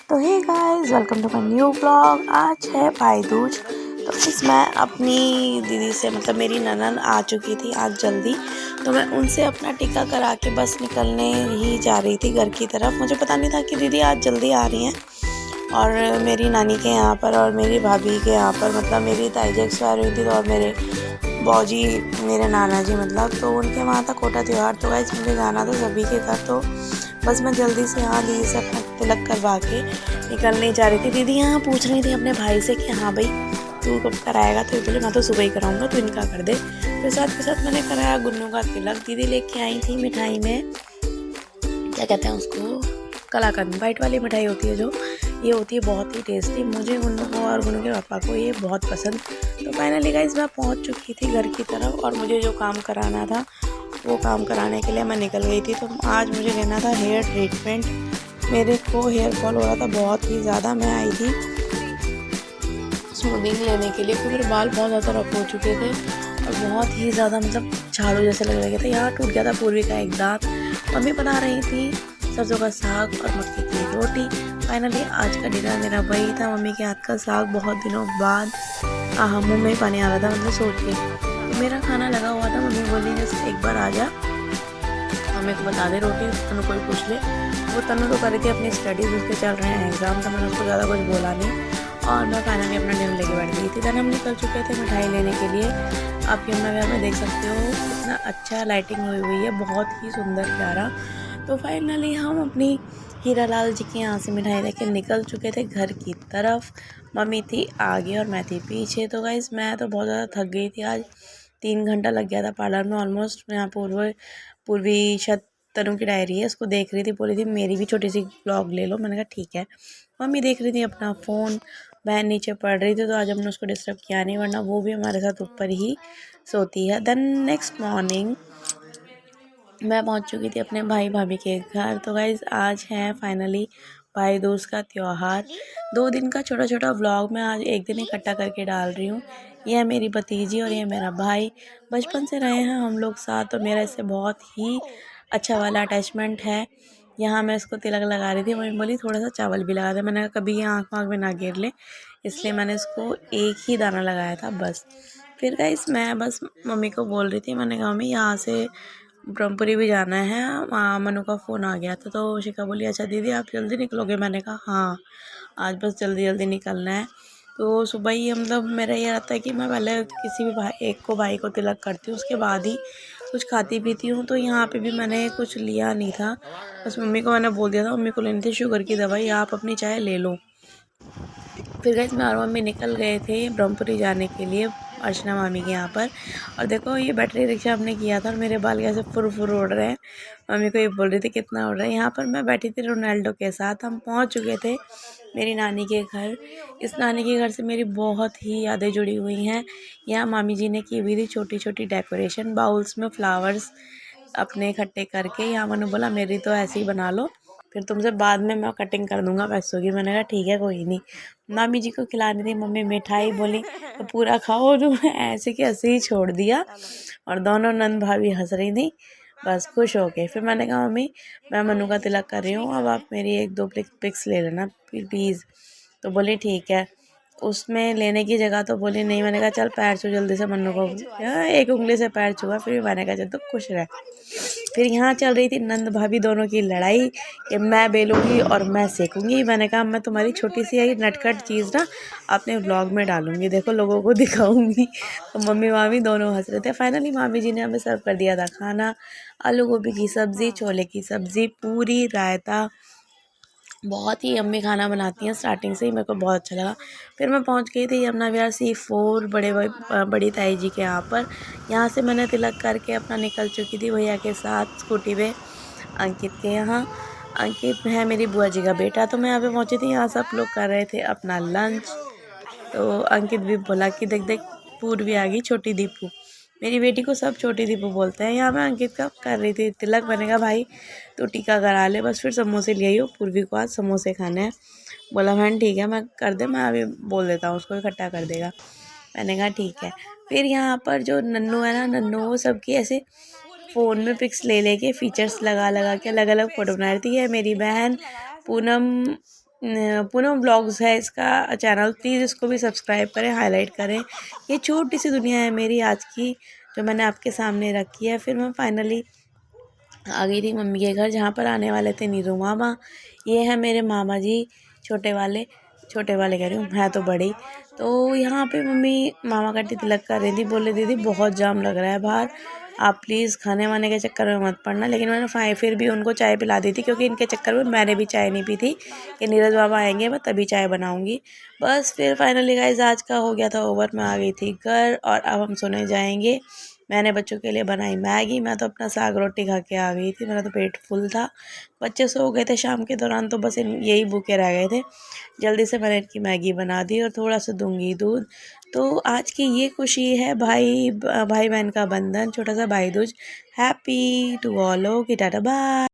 तो hey guys, welcome to my new blog. आज है भाई दूज। तो इस मैं अपनी दीदी से मतलब मेरी ननद आ चुकी थी आज जल्दी, तो मैं उनसे अपना टिक्का करा के बस निकलने ही जा रही थी घर की तरफ। मुझे पता नहीं था कि दीदी आज जल्दी आ रही हैं। और मेरी नानी के यहाँ पर और मेरी भाभी के यहाँ पर मतलब मेरी ताई जी एक्सपायर हुई थी, तो और मेरे बौजी मेरे नाना जी मतलब तो उनके वहाँ था कोटा त्यौहार। तो गाइस मुझे जाना था सभी के घर, तो बस मैं जल्दी से यहाँ दीदी से अपना तिलक करवा के निकलने जा रही थी। दीदी यहाँ पूछ रही थी अपने भाई से कि हाँ भाई तू कब कराएगा, तो बोले मैं तो सुबह ही कराऊंगा, तू इनका कर दे। फिर साथ के साथ मैंने कराया गुन्नू का तिलक। दीदी लेके आई थी मिठाई में, क्या कहते हैं उसको, कलाकंद, वाइट वाली मिठाई होती है जो, ये होती है बहुत ही टेस्टी। मुझे गुन्नू को और गुन्नू के पापा को ये बहुत पसंद। तो फाइनली गाइस मैं पहुंच चुकी थी घर की तरफ, और मुझे जो काम कराना था वो काम कराने के लिए मैं निकल गई थी। तो आज मुझे लेना था हेयर ट्रीटमेंट। मेरे को हेयर फॉल हो रहा था बहुत ही ज़्यादा। मैं आई थी स्मूदिंग लेने के लिए, क्योंकि मेरे बाल बहुत ज़्यादा रफ हो चुके थे और बहुत ही ज़्यादा मतलब झाड़ू जैसे लग रहे थे। यहाँ टूट गया था पूर्वी का एक दांत। मम्मी बना रही थी सरसों का साग और मक्की की रोटी। फाइनली आज का डिनर मेरा वही था, मम्मी के हाथ का साग। बहुत दिनों बाद मुँह में पानी आ रहा था मतलब सोच के। तो मेरा खाना लगा हुआ था, मम्मी बोली जैसे एक बार आ जा, हमें को बता दे रोटी, तनु कोई पूछ ले। वो तनु तो कर रही थी अपनी स्टडीज़, उसके चल रहे हैं एग्ज़ाम, तो मैंने उसको ज़्यादा कुछ बोला नहीं। और मैं फाइनली अपना डिनर लेके बैठ गई थी। देन हम निकल चुके थे मिठाई लेने के लिए। आप यमुना विहार में देख सकते हो कितना अच्छा लाइटिंग हुई है, बहुत ही सुंदर प्यारा। तो फाइनली हम अपनी हीरा लाल जी के यहाँ से मिठाई लेके निकल चुके थे घर की तरफ। मम्मी थी आगे और मैं थी पीछे। तो गाइस मैं तो बहुत ज़्यादा थक गई थी आज, 3 घंटा लग गया था पार्लर में ऑलमोस्ट। मैं यहाँ पूर्वी शत तनु की डायरी है, उसको देख रही थी। बोली थी मेरी भी छोटी सी ब्लॉग ले लो। मैंने कहा ठीक है। मम्मी देख रही थी अपना फ़ोन, बहन नीचे पढ़ रही थी, तो आज हमने उसको डिस्टर्ब किया नहीं, वरना वो भी हमारे साथ ऊपर ही सोती है। देन नेक्स्ट मॉर्निंग मैं पहुंच चुकी थी अपने भाई भाभी के घर। तो गाइज़ आज है फाइनली भाई दूज का त्यौहार। 2 दिन का छोटा छोटा व्लॉग मैं आज एक दिन इकट्ठा करके डाल रही हूँ। ये है मेरी भतीजी और ये मेरा भाई। बचपन से रहे हैं हम लोग साथ, तो मेरा इससे बहुत ही अच्छा वाला अटैचमेंट है। यहाँ मैं इसको तिलक लगा रही थी, मम्मी बोली थोड़ा सा चावल भी लगा दे। मैंने कहा कभी ये आँख वाँख में ना गिर ले, इसलिए मैंने इसको एक ही दाना लगाया था बस। फिर गाइस मैं बस मम्मी को बोल रही थी, मैंने कहा मम्मी यहाँ से ब्रह्मपुरी भी जाना है, वहाँ मनु का फ़ोन आ गया था। तो शिखा बोली अच्छा दीदी आप जल्दी निकलोगे? मैंने कहा हाँ आज बस जल्दी जल्दी निकलना है। तो सुबह ही मतलब मेरा ये रहता है कि मैं पहले किसी भी भाई को तिलक करती हूँ, उसके बाद ही कुछ खाती पीती हूँ। तो यहाँ पे भी मैंने कुछ लिया नहीं था, बस मम्मी को मैंने बोल दिया था मम्मी को लेनी थी शुगर की दवाई, आप अपनी चाय ले लो। फिर गाइस मैं और मम्मी निकल गए थे ब्रह्मपुरी जाने के लिए अर्चना मामी के यहाँ पर। और देखो ये बैटरी रिक्शा हमने किया था और मेरे बाल कैसे फुर फुर उड़ रहे हैं। मम्मी को ये बोल रही थी कितना उड़ रहा है। यहाँ पर मैं बैठी थी रोनाल्डो के साथ। हम पहुँच चुके थे मेरी नानी के घर। इस नानी के घर से मेरी बहुत ही यादें जुड़ी हुई हैं। यहाँ मामी जी ने की हुई थी छोटी छोटी डेकोरेशन, बाउल्स में फ्लावर्स अपने इकट्ठे करके। यहाँ मैंने बोला मेरी तो ऐसे ही बना लो, फिर तुमसे बाद में मैं कटिंग कर दूंगा पैसों की। मैंने कहा ठीक है कोई नहीं। मामी जी को खिलानी थी मम्मी मिठाई, बोली तो पूरा खाओ, जो ऐसे कि ऐसे ही छोड़ दिया। और दोनों नंद भाभी हंस रही थी बस खुश हो गए। फिर मैंने कहा मम्मी मैं मनु का तिलक कर रही हूँ, अब आप मेरी 1-2 पिक्स ले लेना प्लीज़। तो बोली ठीक है। उसमें लेने की जगह तो बोली नहीं। मैंने कहा चल पैर छू जल्दी से मन्नू को। एक उंगली से पैर छुआ, फिर मैंने कहा चल तो खुश रह। फिर यहाँ चल रही थी नंद भाभी दोनों की लड़ाई कि मैं बेलूँगी और मैं सेकूँगी। मैंने कहा मैं तुम्हारी छोटी सी है नटखट चीज़ ना अपने व्लॉग में डालूँगी, देखो लोगों को दिखाऊँगी। तो मम्मी मामी दोनों हंस रहे थे। फाइनली मामी जी ने हमें सर्व कर दिया था खाना, आलू गोभी की सब्ज़ी, छोले की सब्ज़ी, पूरी, रायता। बहुत ही यम्मी खाना बनाती हैं, स्टार्टिंग से ही मेरे को बहुत अच्छा लगा। फिर मैं पहुंच गई थी यमुना विहार C4 बड़ी ताई जी के यहाँ पर। यहाँ से मैंने तिलक करके अपना निकल चुकी थी भैया के साथ स्कूटी पे अंकित के यहाँ। अंकित है मेरी बुआ जी का बेटा। तो मैं यहाँ पे पहुँची थी, यहाँ सब लोग कर रहे थे अपना लंच। तो अंकित भी बोला कि देख देख पूर्वी आ गई छोटी दीपू। मेरी बेटी को सब छोटी दीपू बोलते हैं। यहाँ मैं अंकित का कर रही थी तिलक। मैंने कहा भाई तो टीका करा ले बस। फिर समोसे ले आई हो, पूर्वी को आज समोसे खाने हैं। बोला बहन ठीक है मैं कर दे, मैं अभी बोल देता हूँ उसको इकट्ठा कर देगा। मैंने कहा ठीक है। फिर यहाँ पर जो नन्नू है ना, नन्नू वो सबकी ऐसे फ़ोन में पिक्स ले लेके फीचर्स लगा लगा के अलग अलग फ़ोटो बना रही थी। है मेरी बहन पूनम पूनम ब्लॉग्स है इसका चैनल, प्लीज़ इसको भी सब्सक्राइब करें, हाईलाइट करें। ये छोटी सी दुनिया है मेरी आज की जो मैंने आपके सामने रखी है। फिर मैं फाइनली आ गई थी मम्मी के घर, जहाँ पर आने वाले थे नीरू मामा। ये है मेरे मामा जी, छोटे वाले कह रही हूँ, है तो बड़ी। तो यहाँ पे मम्मी मामा का तिलक कर रही थी, बोले दीदी बहुत जाम लग रहा है बाहर, आप प्लीज़ खाने वाने के चक्कर में मत पड़ना। लेकिन मैंने फिर भी उनको चाय पिला दी थी, क्योंकि इनके चक्कर में मैंने भी चाय नहीं पी थी कि नीरज बाबा आएंगे मैं तभी चाय बनाऊँगी। बस फिर फाइनली गाइस आज का हो गया था ओवर, मैं आ गई थी घर और अब हम सोने जाएंगे। मैंने बच्चों के लिए बनाई मैगी, मैं तो अपना साग रोटी खा के आ गई थी, मेरा तो पेट फुल था। बच्चे सो गए थे शाम के दौरान, तो बस यही भूखे रह गए थे। जल्दी से मैंने इनकी मैगी बना दी और थोड़ा सा दूंगी दूध। तो आज की ये खुशी है भाई बहन का बंधन, छोटा सा Bhai Dooj. Happy to all, okay tata bye.